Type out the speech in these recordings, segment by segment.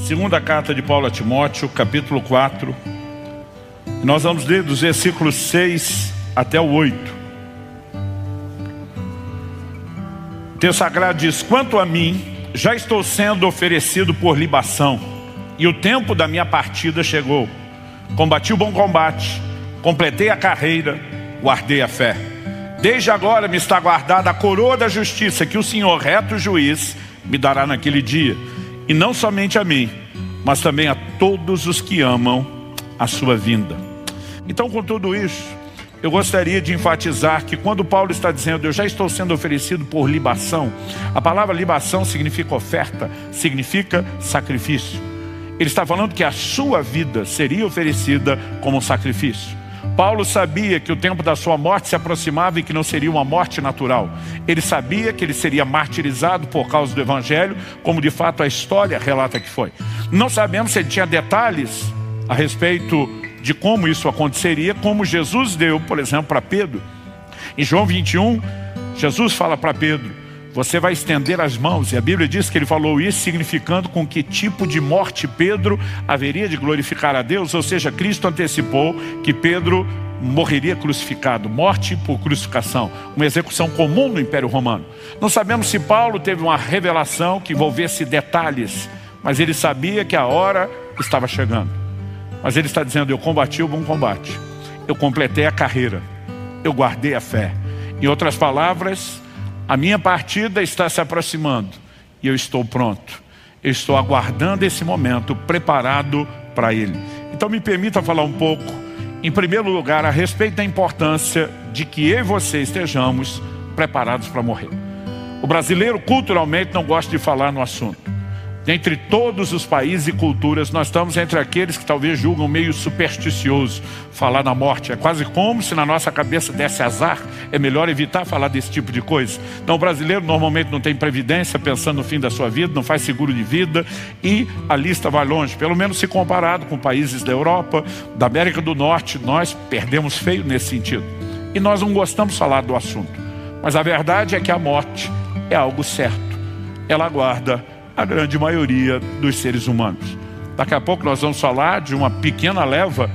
Segunda carta de Paulo a Timóteo, capítulo 4. Nós vamos ler dos versículos 6 até o 8. O texto sagrado diz: quanto a mim, já estou sendo oferecido por libação, e o tempo da minha partida chegou. Combati o bom combate, completei a carreira, guardei a fé. Desde agora me está guardada a coroa da justiça, que o Senhor, reto juiz, me dará naquele dia. E não somente a mim, mas também a todos os que amam a sua vinda. Então, com tudo isso, eu gostaria de enfatizar que quando Paulo está dizendo: eu já estou sendo oferecido por libação, a palavra libação significa oferta, significa sacrifício. Ele está falando que a sua vida seria oferecida como um sacrifício. Paulo sabia que o tempo da sua morte se aproximava e que não seria uma morte natural. Ele sabia que ele seria martirizado por causa do Evangelho, como de fato a história relata que foi. Não sabemos se ele tinha detalhes a respeito de como isso aconteceria, como Jesus deu, por exemplo, para Pedro. Em João 21, Jesus fala para Pedro: você vai estender as mãos. E a Bíblia diz que ele falou isso significando com que tipo de morte Pedro haveria de glorificar a Deus. Ou seja, Cristo antecipou que Pedro morreria crucificado, morte por crucificação, uma execução comum no Império Romano. Não sabemos se Paulo teve uma revelação que envolvesse detalhes, mas ele sabia que a hora estava chegando. Mas ele está dizendo: eu combati o bom combate, eu completei a carreira, eu guardei a fé. Em outras palavras, a minha partida está se aproximando e eu estou pronto. Eu estou aguardando esse momento, preparado para ele. Então me permita falar um pouco, em primeiro lugar, a respeito da importância de que eu e você estejamos preparados para morrer. O brasileiro culturalmente não gosta de falar no assunto. Dentre todos os países e culturas, nós estamos entre aqueles que talvez julgam meio supersticioso falar na morte. É quase como se na nossa cabeça desse azar, é melhor evitar falar desse tipo de coisa. Então o brasileiro normalmente não tem previdência, pensando no fim da sua vida, não faz seguro de vida, e a lista vai longe. Pelo menos se comparado com países da Europa, da América do Norte, nós perdemos feio nesse sentido. E nós não gostamos de falar do assunto. Mas a verdade é que a morte é algo certo. Ela aguarda a grande maioria dos seres humanos. Daqui a pouco nós vamos falar de uma pequena leva,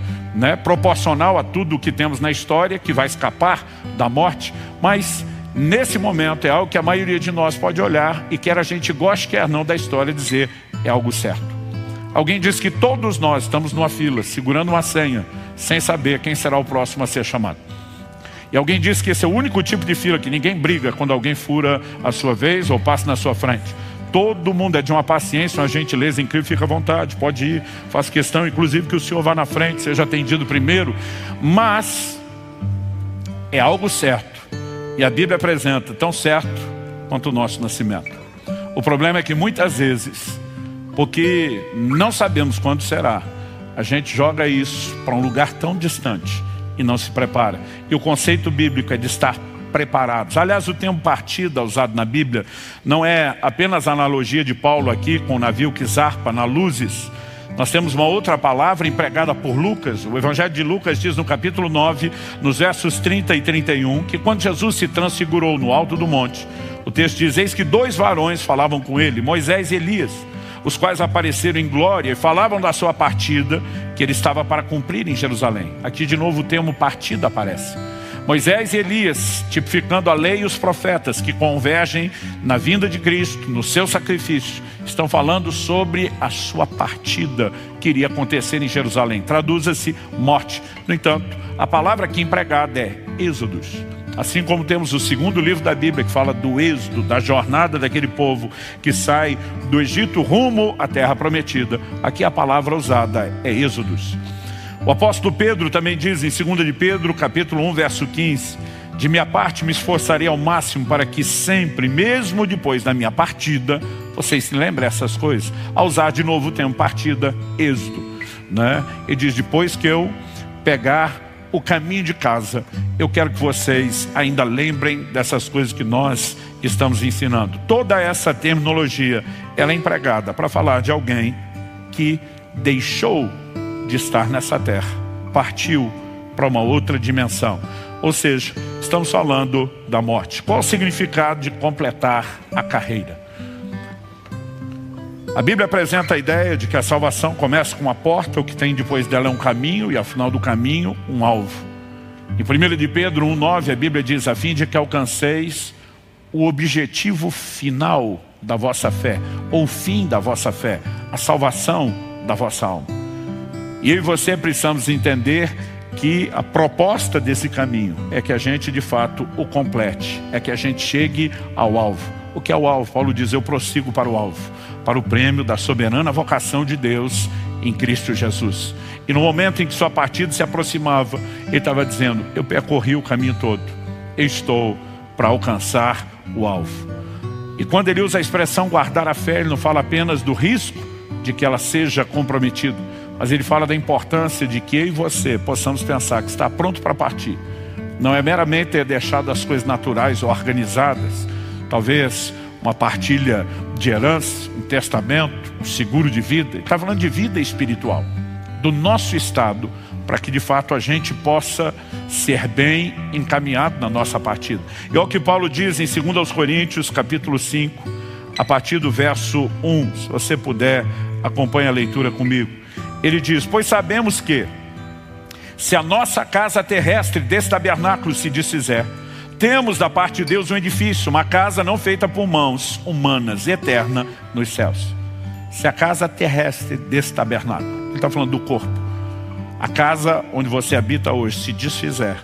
proporcional a tudo o que temos na história, que vai escapar da morte. Mas nesse momento é algo que a maioria de nós pode olhar e, quer a gente goste, quer não, da história, dizer: é algo certo. Alguém diz que todos nós estamos numa fila, segurando uma senha, sem saber quem será o próximo a ser chamado. E alguém diz que esse é o único tipo de fila que ninguém briga quando alguém fura a sua vez ou passa na sua frente. Todo mundo é de uma paciência, uma gentileza incrível. Fica à vontade, pode ir. Faço questão, inclusive, que o senhor vá na frente, seja atendido primeiro. Mas é algo certo. E a Bíblia apresenta tão certo quanto o nosso nascimento. O problema é que muitas vezes, porque não sabemos quando será, a gente joga isso para um lugar tão distante e não se prepara. E o conceito bíblico é de estar preparados. Aliás, o termo partida usado na Bíblia não é apenas a analogia de Paulo aqui com o navio que zarpa na Luzes. Nós temos uma outra palavra empregada por Lucas. O Evangelho de Lucas diz no capítulo 9, nos versos 30 e 31, que quando Jesus se transfigurou no alto do monte, o texto diz: eis que 2 varões falavam com ele, Moisés e Elias, os quais apareceram em glória e falavam da sua partida, que ele estava para cumprir em Jerusalém. Aqui de novo o termo partida aparece. Moisés e Elias, tipificando a lei e os profetas que convergem na vinda de Cristo, no seu sacrifício, estão falando sobre a sua partida que iria acontecer em Jerusalém. Traduz-se morte. No entanto, a palavra aqui empregada é êxodos. Assim como temos o segundo livro da Bíblia que fala do êxodo, da jornada daquele povo que sai do Egito rumo à terra prometida, aqui a palavra usada é êxodos. O apóstolo Pedro também diz em 2 de Pedro, capítulo 1, verso 15: de minha parte me esforçarei ao máximo para que sempre, mesmo depois da minha partida, vocês se lembrem essas coisas, a usar de novo o termo partida, êxodo, Ele diz: depois que eu pegar o caminho de casa, eu quero que vocês ainda lembrem dessas coisas que nós estamos ensinando. Toda essa terminologia, ela é empregada para falar de alguém que deixou de estar nessa terra, partiu para uma outra dimensão. Ou seja, estamos falando da morte. Qual o significado de completar a carreira? A Bíblia apresenta a ideia de que a salvação começa com uma porta, o que tem depois dela é um caminho, e ao final do caminho, um alvo. Em 1 de Pedro 1,9, a Bíblia diz: a fim de que alcanceis o objetivo final da vossa fé, ou o fim da vossa fé, a salvação da vossa alma. E eu e você precisamos entender que a proposta desse caminho é que a gente de fato o complete, é que a gente chegue ao alvo. O que é o alvo? Paulo diz: eu prossigo para o alvo, para o prêmio da soberana vocação de Deus em Cristo Jesus. E no momento em que sua partida se aproximava, ele estava dizendo: eu percorri o caminho todo, eu estou para alcançar o alvo. E quando ele usa a expressão guardar a fé, ele não fala apenas do risco de que ela seja comprometida, mas ele fala da importância de que eu e você possamos pensar que está pronto para partir. Não é meramente ter deixado as coisas naturais ou organizadas, talvez uma partilha de herança, um testamento, um seguro de vida. Ele está falando de vida espiritual, do nosso estado, para que de fato a gente possa ser bem encaminhado na nossa partida. E é o que Paulo diz em 2 Coríntios capítulo 5, a partir do verso 1, se você puder, acompanhe a leitura comigo. Ele diz: pois sabemos que, se a nossa casa terrestre desse tabernáculo se desfizer, temos da parte de Deus um edifício, uma casa não feita por mãos humanas, eterna nos céus. Se a casa terrestre desse tabernáculo, ele está falando do corpo, a casa onde você habita hoje se desfizer,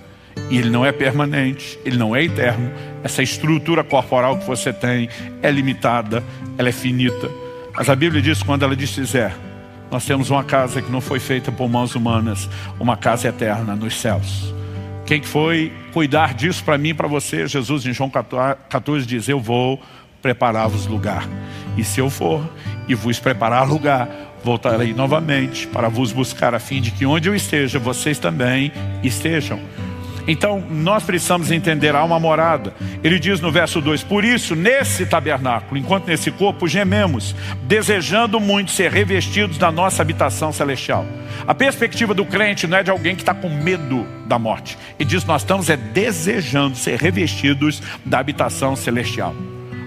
e ele não é permanente, ele não é eterno, essa estrutura corporal que você tem é limitada, ela é finita. Mas a Bíblia diz que quando ela desfizer, nós temos uma casa que não foi feita por mãos humanas, uma casa eterna nos céus. Quem foi cuidar disso para mim e para você? Jesus em João 14 diz: eu vou preparar-vos lugar. E se eu for e vos preparar lugar, voltarei novamente para vos buscar, a fim de que onde eu esteja, vocês também estejam. Então nós precisamos entender, há uma morada. Ele diz no verso 2: por isso nesse tabernáculo, enquanto nesse corpo gememos, desejando muito ser revestidos da nossa habitação celestial. A perspectiva do crente não é de alguém que está com medo da morte. Ele diz: nós estamos desejando ser revestidos da habitação celestial.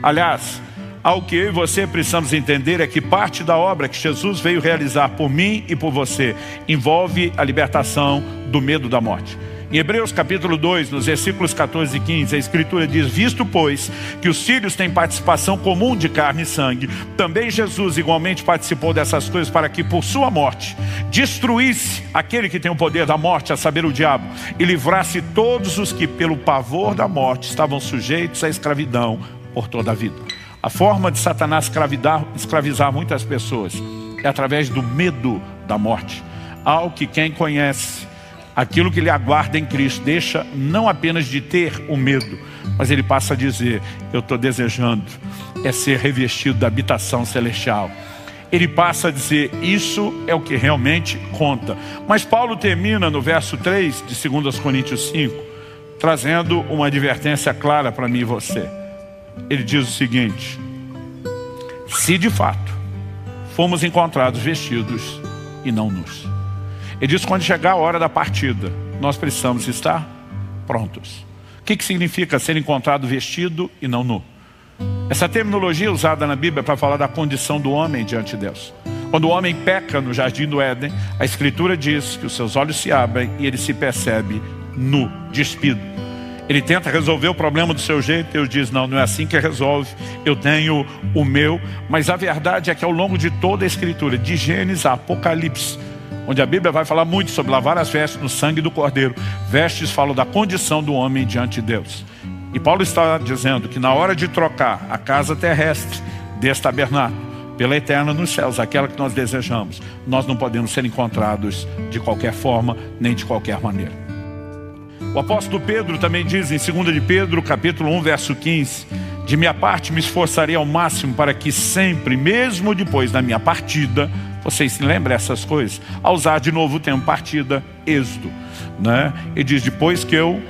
Aliás, ao que eu e você precisamos entender é que parte da obra que Jesus veio realizar por mim e por você envolve a libertação do medo da morte. Em Hebreus capítulo 2, nos versículos 14 e 15, a Escritura diz: visto, pois, que os filhos têm participação comum de carne e sangue, também Jesus igualmente participou dessas coisas, para que por sua morte destruísse aquele que tem o poder da morte, a saber, o diabo, e livrasse todos os que pelo pavor da morte estavam sujeitos à escravidão por toda a vida. A forma de Satanás escravizar muitas pessoas é através do medo da morte. Ao que quem conhece aquilo que lhe aguarda em Cristo deixa não apenas de ter o medo, mas ele passa a dizer: eu estou desejando é ser revestido da habitação celestial. Ele passa a dizer: isso é o que realmente conta. Mas Paulo termina no verso 3 de 2 Coríntios 5, trazendo uma advertência clara para mim e você. Ele diz o seguinte: se de fato fomos encontrados vestidos e não nus. Ele diz: quando chegar a hora da partida, nós precisamos estar prontos. O que significa ser encontrado vestido e não nu? Essa terminologia é usada na Bíblia para falar da condição do homem diante de Deus. Quando o homem peca no jardim do Éden, a Escritura diz que os seus olhos se abrem e ele se percebe nu, despido. Ele tenta resolver o problema do seu jeito. Deus diz: não, não é assim que resolve, eu tenho o meu. Mas a verdade é que ao longo de toda a Escritura, de Gênesis a Apocalipse, onde a Bíblia vai falar muito sobre lavar as vestes no sangue do Cordeiro, vestes falam da condição do homem diante de Deus. E Paulo está dizendo que na hora de trocar a casa terrestre desse tabernáculo pela eterna nos céus, aquela que nós desejamos, nós não podemos ser encontrados de qualquer forma, nem de qualquer maneira. O apóstolo Pedro também diz em 2 de Pedro, capítulo 1, verso 15: de minha parte me esforçarei ao máximo para que sempre, mesmo depois da minha partida, vocês se lembrem essas coisas. Ao usar de novo o termo partida, êxodo, né? Ele diz: depois que eu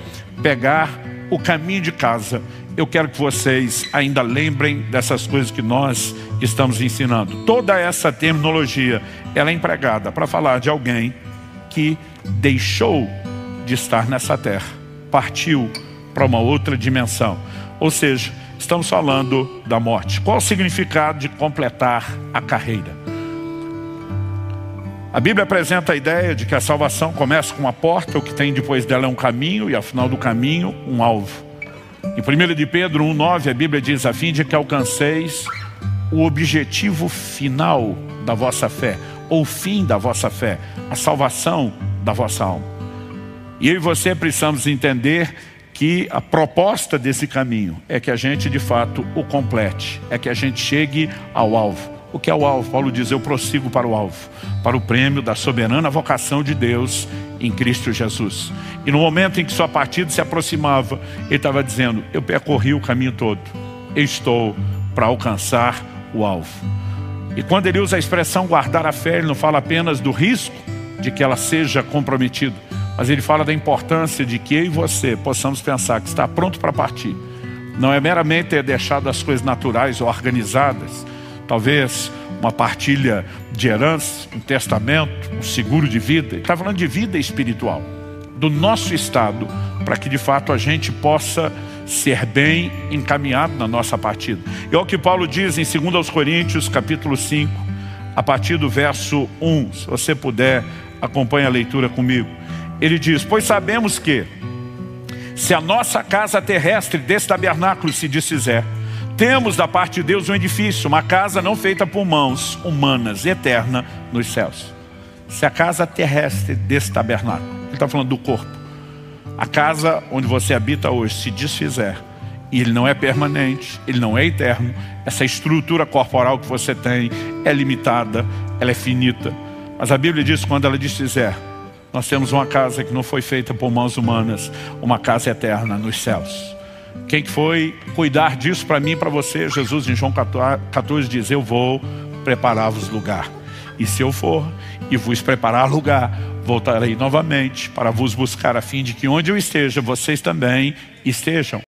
pegar o caminho de casa, eu quero que vocês ainda lembrem dessas coisas que nós estamos ensinando. Toda essa terminologia, ela é empregada para falar de alguém que deixou de estar nessa terra, partiu para uma outra dimensão. Ou seja, Estamos falando da morte. Qual o significado de completar a carreira? A Bíblia apresenta a ideia de que a salvação começa com uma porta, o que tem depois dela é um caminho, e ao final do caminho, um alvo. Em 1 de Pedro 1,9, a Bíblia diz: a fim de que alcanceis o objetivo final da vossa fé, ou o fim da vossa fé, a salvação da vossa alma. E eu e você precisamos entender que a proposta desse caminho é que a gente de fato o complete, é que a gente chegue ao alvo. O que é o alvo? Paulo diz: eu prossigo para o alvo, para o prêmio da soberana vocação de Deus em Cristo Jesus. E no momento em que sua partida se aproximava, ele estava dizendo: eu percorri o caminho todo, eu estou para alcançar o alvo. E quando ele usa a expressão guardar a fé, ele não fala apenas do risco de que ela seja comprometida, mas ele fala da importância de que eu e você possamos pensar que está pronto para partir. Não é meramente ter deixado as coisas naturais ou organizadas, talvez uma partilha de herança, um testamento, um seguro de vida. Ele está falando de vida espiritual, do nosso estado, para que de fato a gente possa ser bem encaminhado na nossa partida. E é o que Paulo diz em 2 Coríntios, capítulo 5, a partir do verso 1. Se você puder, acompanhe a leitura comigo. Ele diz: pois sabemos que, se a nossa casa terrestre desse tabernáculo se desfizer, temos da parte de Deus um edifício, uma casa não feita por mãos humanas, eterna nos céus. Se a casa terrestre desse tabernáculo, ele está falando do corpo, a casa onde você habita hoje se desfizer, e ele não é permanente, ele não é eterno, essa estrutura corporal que você tem é limitada, ela é finita. Mas a Bíblia diz que quando ela desfizer, nós temos uma casa que não foi feita por mãos humanas, uma casa eterna nos céus. Quem foi cuidar disso para mim e para você? Jesus em João 14 diz: eu vou preparar-vos lugar. E se eu for e vos preparar lugar, voltarei novamente para vos buscar, a fim de que onde eu esteja, vocês também estejam.